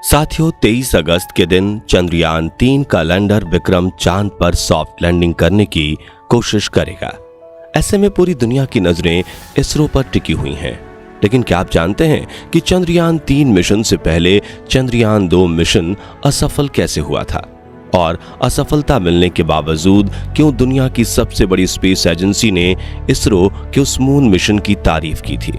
साथियों, 23 अगस्त के दिन चंद्रयान 3 का लैंडर विक्रम चांद पर सॉफ्ट लैंडिंग करने की कोशिश करेगा। ऐसे में पूरी दुनिया की नजरें इसरो पर टिकी हुई हैं। लेकिन क्या आप जानते हैं कि चंद्रयान 3 मिशन से पहले चंद्रयान 2 मिशन असफल कैसे हुआ था? और असफलता मिलने के बावजूद क्यों दुनिया की सबसे बड़ी स्पेस एजेंसी ने इसरो के उस मून मिशन की तारीफ की थी?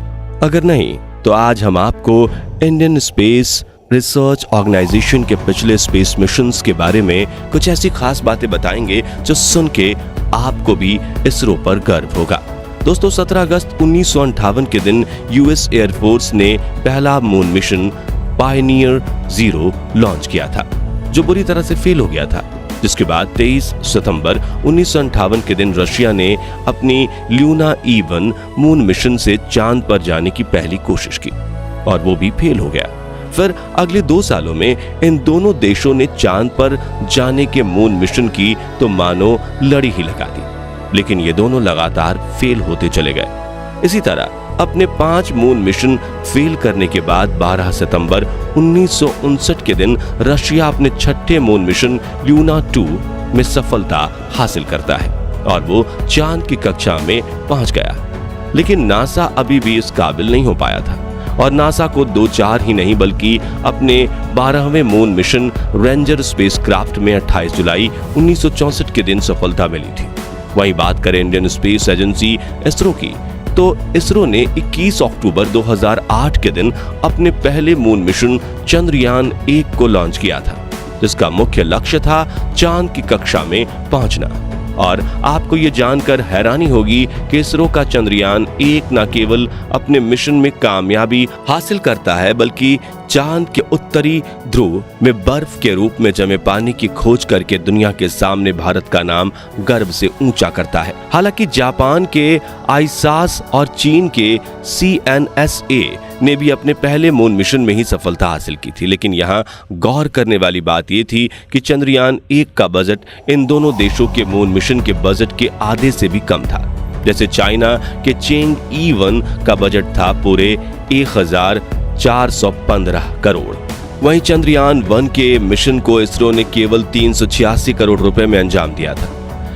अगर नहीं तो आज हम आपको इंडियन स्पेस रिसर्च ऑर्गेनाइजेशन के पिछले स्पेस मिशंस के बारे में कुछ ऐसी खास बातें बताएंगे जो सुन के आपको भी इसरो पर गर्व होगा। दोस्तों, 17 अगस्त 1958 के दिन यूएस एयरफोर्स ने पहला मून मिशन पायनियर 0 लॉन्च किया था, जो बुरी तरह से फेल हो गया था। जिसके बाद 23 सितंबर 1958 के दिन रशिया ने अपनी ल्यूना E1 मून मिशन से चांद पर जाने की पहली कोशिश की और वो भी फेल हो गया। फिर अगले 2 सालों में इन दोनों देशों ने चांद पर जाने के मून मिशन की तो मानो लड़ी ही लगा दी, लेकिन ये दोनों लगातार फेल होते चले गए। इसी तरह अपने 5 मून मिशन फेल करने के बाद 12 सितंबर 1959 के दिन रशिया अपने 6ठे मून मिशन ल्यूना 2 में सफलता हासिल करता है और वो चांद की कक्षा में पहुंच गया। लेकिन नासा अभी भी इस काबिल नहीं हो पाया था और नासा को 2-4 ही नहीं बल्कि अपने 12वें मून मिशन रेंजर स्पेसक्राफ्ट में 28 जुलाई 1964 के दिन सफलता मिली थी। वहीं बात करें इंडियन स्पेस एजेंसी इसरो की, तो इसरो ने 21 अक्टूबर 2008 के दिन अपने पहले मून मिशन चंद्रयान 1 को लॉन्च किया था, जिसका मुख्य लक्ष्य था चांद की कक्षा में पहुंचना। और आपको ये जानकर हैरानी होगी कि इसरो का चंद्रयान 1 न केवल अपने मिशन में कामयाबी हासिल करता है बल्कि चांद के उत्तरी ध्रुव में बर्फ के रूप में जमे पानी की खोज करके दुनिया के सामने भारत का नाम गर्व से ऊंचा करता है। हालांकि जापान के आईसास और चीन के CNSA ने भी अपने पहले मून मिशन में ही सफलता हासिल की थी, लेकिन यहाँ गौर करने वाली बात यह थी कि चंद्रयान 1 का बजट इन दोनों देशों के मून मिशन के बजट के आधे से भी कम था। जैसे चाइना के चेंग E1 का बजट था पूरे 1415 करोड़। वहीं चंद्रयान 1 के मिशन को इसरो ने केवल 386 करोड़ रुपए में अंजाम दिया था।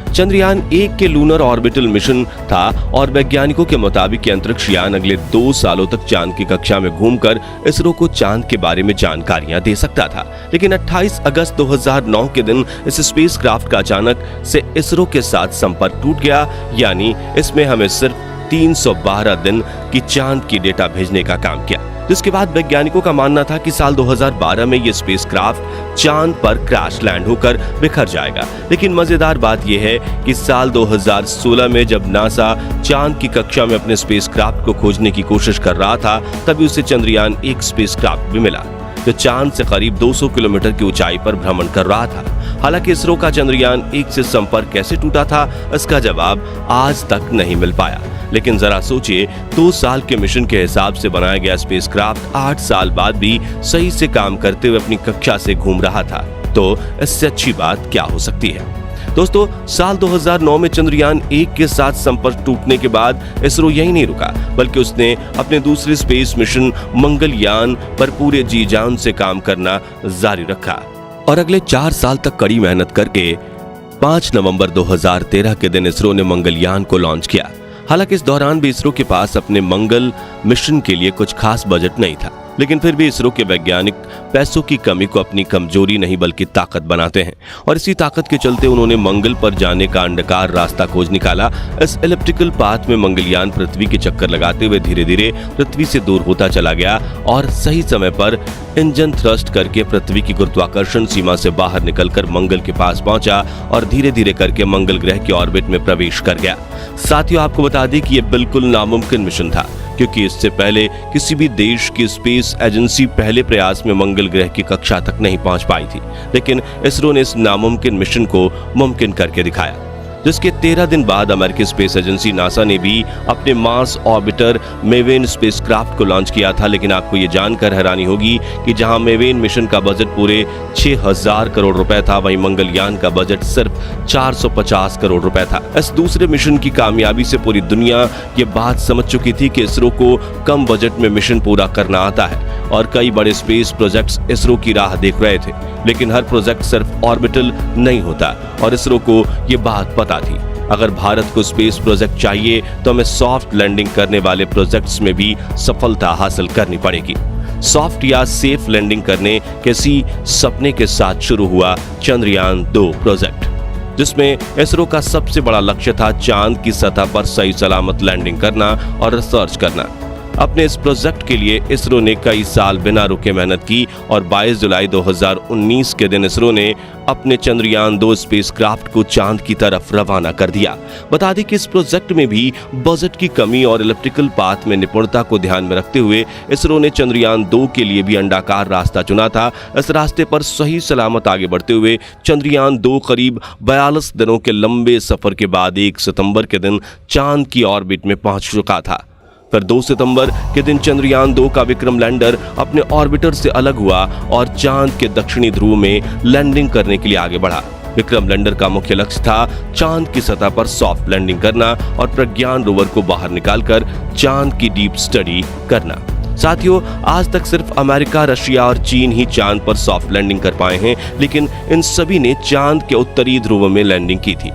चंद्रयान 1 के लूनर ऑर्बिटल मिशन था और वैज्ञानिकों के मुताबिक अंतरिक्ष यान अगले 2 सालों तक चांद की कक्षा में घूमकर इसरो को चांद के बारे में जानकारियां दे सकता था। लेकिन 28 अगस्त 2009 के दिन इस स्पेसक्राफ्ट का अचानक से इसरो के साथ संपर्क टूट गया, यानी इसमें हमें सिर्फ 312 दिन की चांद की डेटा भेजने का काम किया। जिसके बाद वैज्ञानिकों का मानना था कि साल 2012 में यह स्पेसक्राफ्ट चांद पर क्रैश लैंड होकर बिखर जाएगा। लेकिन मजेदार बात यह है कि साल 2016 में जब नासा चांद की कक्षा में अपने स्पेसक्राफ्ट को खोजने की कोशिश कर रहा था, तभी उसे चंद्रयान 1 स्पेसक्राफ्ट भी मिला, जो चांद से करीब 200 किलोमीटर की ऊंचाई पर भ्रमण कर रहा था। हालांकि इसरो का चंद्रयान 1 से संपर्क कैसे टूटा था, इसका जवाब आज तक नहीं मिल पाया। लेकिन जरा सोचिए, 2 साल के मिशन के हिसाब से बनाया गया स्पेसक्राफ्ट 8 साल बाद भी सही से काम करते हुए अपनी कक्षा से घूम रहा था, तो इससे अच्छी बात क्या हो सकती है? दोस्तों, साल 2009 में चंद्रयान 1 के साथ संपर्क टूटने के बाद इसरो यही नहीं रुका, बल्कि उसने अपने दूसरे स्पेस मिशन मंगलयान पर पूरे जी जान से काम करना जारी रखा और अगले 4 साल तक कड़ी मेहनत करके 5 नवंबर 2013 के दिन इसरो ने मंगलयान को लॉन्च किया। हालांकि इस दौरान भी इसरो के पास अपने मंगल मिशन के लिए कुछ खास बजट नहीं था, लेकिन फिर भी इसरो के वैज्ञानिक पैसों की कमी को अपनी कमजोरी नहीं बल्कि ताकत बनाते हैं और इसी ताकत के चलते उन्होंने मंगल पर जाने का अंडाकार रास्ता खोज निकाला। इस एलिप्टिकल पाथ में मंगलयान पृथ्वी के चक्कर लगाते हुए धीरे धीरे पृथ्वी से दूर होता चला गया और सही समय पर इंजन थ्रस्ट करके पृथ्वी की गुरुत्वाकर्षण सीमा से बाहर निकलकर मंगल के पास पहुंचा और धीरे धीरे करके मंगल ग्रह के ऑर्बिट में प्रवेश कर गया। साथियों, आपको बता दें कि यह बिल्कुल नामुमकिन मिशन था, क्योंकि इससे पहले किसी भी देश की स्पेस एजेंसी पहले प्रयास में मंगल ग्रह की कक्षा तक नहीं पहुंच पाई थी। लेकिन इसरो ने इस नामुमकिन मिशन को मुमकिन करके दिखाया। जिसके 13 दिन बाद अमेरिकी स्पेस एजेंसी नासा ने भी अपने मार्स ऑर्बिटर मेवेन स्पेसक्राफ्ट को लॉन्च किया था। लेकिन आपको ये जानकर हैरानी होगी कि जहां मेवेन मिशन का बजट पूरे 6000 करोड़ रुपए था, वहीं मंगलयान का बजट सिर्फ 450 करोड़ रुपए था। इस दूसरे मिशन की कामयाबी से पूरी दुनिया ये बात समझ चुकी थी कि इसरो को कम बजट में मिशन पूरा करना आता है और कई बड़े स्पेस प्रोजेक्ट्स इसरो की राह देख रहे थे। लेकिन हर प्रोजेक्ट सिर्फ ऑर्बिटल नहीं होता और इसरो को ये बात पता थी। अगर भारत को स्पेस प्रोजेक्ट चाहिए तो हमें सॉफ्ट लैंडिंग करने वाले प्रोजेक्ट्स में भी सफलता हासिल करनी पड़ेगी। सॉफ्ट या सेफ लैंडिंग करने किसी सपने के साथ शुरू हुआ चंद्रयान 2 प्रोजेक्ट, जिसमें इसरो का सबसे बड़ा लक्ष्य था चांद की सतह पर सही सलामत लैंडिंग करना और रिसर्च करना। अपने इस प्रोजेक्ट के लिए इसरो ने कई साल बिना रुके मेहनत की और 22 जुलाई 2019 के दिन इसरो ने अपने चंद्रयान 2 स्पेसक्राफ्ट को चांद की तरफ रवाना कर दिया। बता दें कि इस प्रोजेक्ट में भी बजट की कमी और इलेक्ट्रिकल पाथ में निपुणता को ध्यान में रखते हुए इसरो ने चंद्रयान 2 के लिए भी अंडाकार रास्ता चुना था। इस रास्ते पर सही सलामत आगे बढ़ते हुए चंद्रयान 2 करीब 42 दिनों के लंबे सफर के बाद 1 सितंबर के दिन चांद की ऑर्बिट में पहुंच चुका था। फिर 2 सितंबर के दिन चंद्रयान 2 का विक्रम लैंडर अपने ऑर्बिटर से अलग हुआ और चांद के दक्षिणी ध्रुव में लैंडिंग करने के लिए आगे बढ़ा। विक्रम लैंडर का मुख्य लक्ष्य था चांद की सतह पर सॉफ्ट लैंडिंग करना और प्रज्ञान रोवर को बाहर निकालकर चांद की डीप स्टडी करना। साथियों, आज तक सिर्फ अमेरिका, रशिया और चीन ही चांद पर सॉफ्ट लैंडिंग कर पाए हैं, लेकिन इन सभी ने चांद के उत्तरी ध्रुव में लैंडिंग की थी,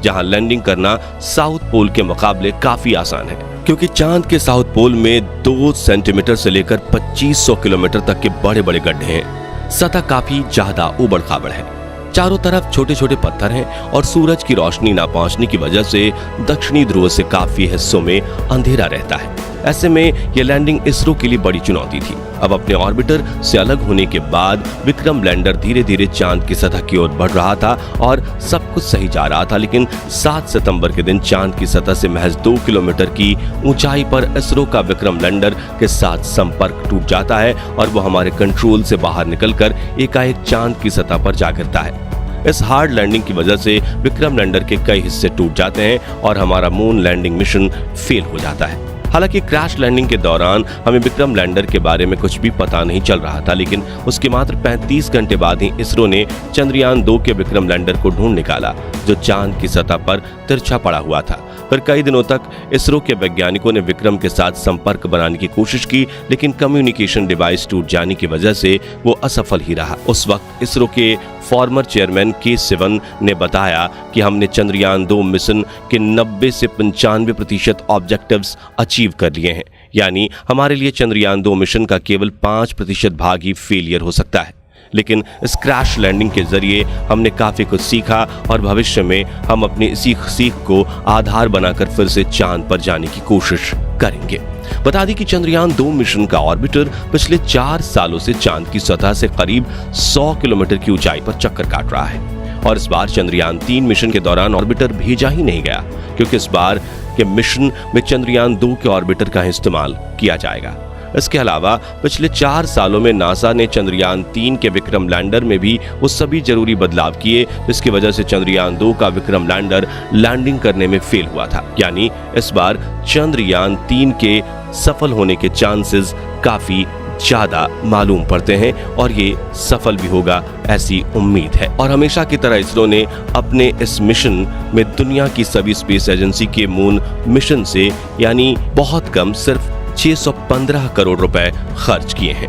जहां लैंडिंग करना साउथ पोल के मुकाबले काफी आसान है, क्योंकि चांद के साउथ पोल में 2 सेंटीमीटर से लेकर 2500 किलोमीटर तक के बड़े बड़े गड्ढे हैं। सतह काफी ज्यादा उबड़ खाबड़ है, चारों तरफ छोटे छोटे पत्थर हैं और सूरज की रोशनी ना पहुंचने की वजह से दक्षिणी ध्रुव से काफी हिस्सों में अंधेरा रहता है। ऐसे में यह लैंडिंग इसरो के लिए बड़ी चुनौती थी। अब अपने ऑर्बिटर से अलग होने के बाद विक्रम लैंडर धीरे धीरे चांद की सतह की ओर बढ़ रहा था और सब कुछ सही जा रहा था। लेकिन 7 सितंबर के दिन चांद की सतह से महज 2 किलोमीटर की ऊंचाई पर इसरो का विक्रम लैंडर के साथ संपर्क टूट जाता है और वो हमारे कंट्रोल से बाहर निकलकर एकाएक चांद की सतह पर जा गिरता है। इस हार्ड लैंडिंग की वजह से विक्रम लैंडर के कई हिस्से टूट जाते हैं और हमारा मून लैंडिंग मिशन फेल हो जाता है। हालांकि क्रैश लैंडिंग के दौरान हमें विक्रम लैंडर के बारे में कुछ भी पता नहीं चल रहा था, लेकिन उसके मात्र 35 घंटे बाद ही इसरो ने चंद्रयान 2 के विक्रम लैंडर को ढूंढ निकाला, जो चांद की सतह पर तिरछा पड़ा हुआ था। फिर कई दिनों तक इसरो के वैज्ञानिकों ने विक्रम के साथ संपर्क बनाने की कोशिश की, लेकिन कम्युनिकेशन डिवाइस टूट जाने की वजह से वो असफल ही रहा। उस वक्त इसरो के फॉर्मर चेयरमैन के सिवन ने बताया कि हमने चंद्रयान 2 मिशन के 90 से 95% ऑब्जेक्टिव्स अचीव कर लिए हैं, यानी हमारे लिए चंद्रयान 2 मिशन का केवल 5% भाग ही फेलियर हो सकता है। लेकिन इस क्रैश लैंडिंग के जरिए हमने काफी कुछ सीखा और भविष्य में हम अपनी इसी सीख को आधार बनाकर फिर से चांद पर जाने की कोशिश करेंगे। बता दें कि चंद्रयान 2 मिशन का ऑर्बिटर पिछले 4 सालों से चांद की सतह से करीब 100 किलोमीटर की ऊंचाई पर चक्कर काट रहा है और इस बार चंद्रयान 3 मिशन के दौरान ऑर्बिटर भेजा ही नहीं गया, क्योंकि इस बार के मिशन में चंद्रयान 2 के ऑर्बिटर का इस्तेमाल किया जाएगा। इसके अलावा पिछले 4 सालों में नासा ने चंद्रयान 3 के विक्रम लैंडर में भी वो सभी जरूरी बदलाव किए, जिसकी वजह से चंद्रयान 2 का विक्रम लैंडर लैंडिंग करने में फेल हुआ था। यानी इस बार चंद्रयान 3 के सफल होने के चांसेस काफी ज्यादा मालूम पड़ते हैं और ये सफल भी होगा, ऐसी उम्मीद है। और हमेशा की तरह इसरो ने अपने इस मिशन में दुनिया की सभी स्पेस एजेंसी के मून मिशन से यानी बहुत कम सिर्फ 615 करोड़ रुपए खर्च किए हैं।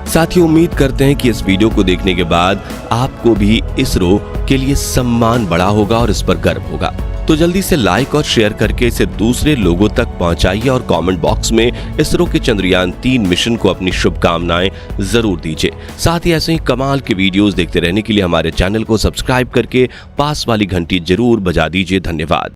साथियों, उम्मीद करते हैं कि इस वीडियो को देखने के बाद आपको भी इसरो के लिए सम्मान बड़ा होगा और इस पर गर्व होगा। तो जल्दी से लाइक और शेयर करके इसे दूसरे लोगों तक पहुंचाइए और कमेंट बॉक्स में इसरो के चंद्रयान 3 मिशन को अपनी शुभकामनाएं जरूर दीजिए। साथ ही ऐसे ही कमाल के वीडियोस देखते रहने के लिए हमारे चैनल को सब्सक्राइब करके पास वाली घंटी जरूर बजा दीजिए। धन्यवाद।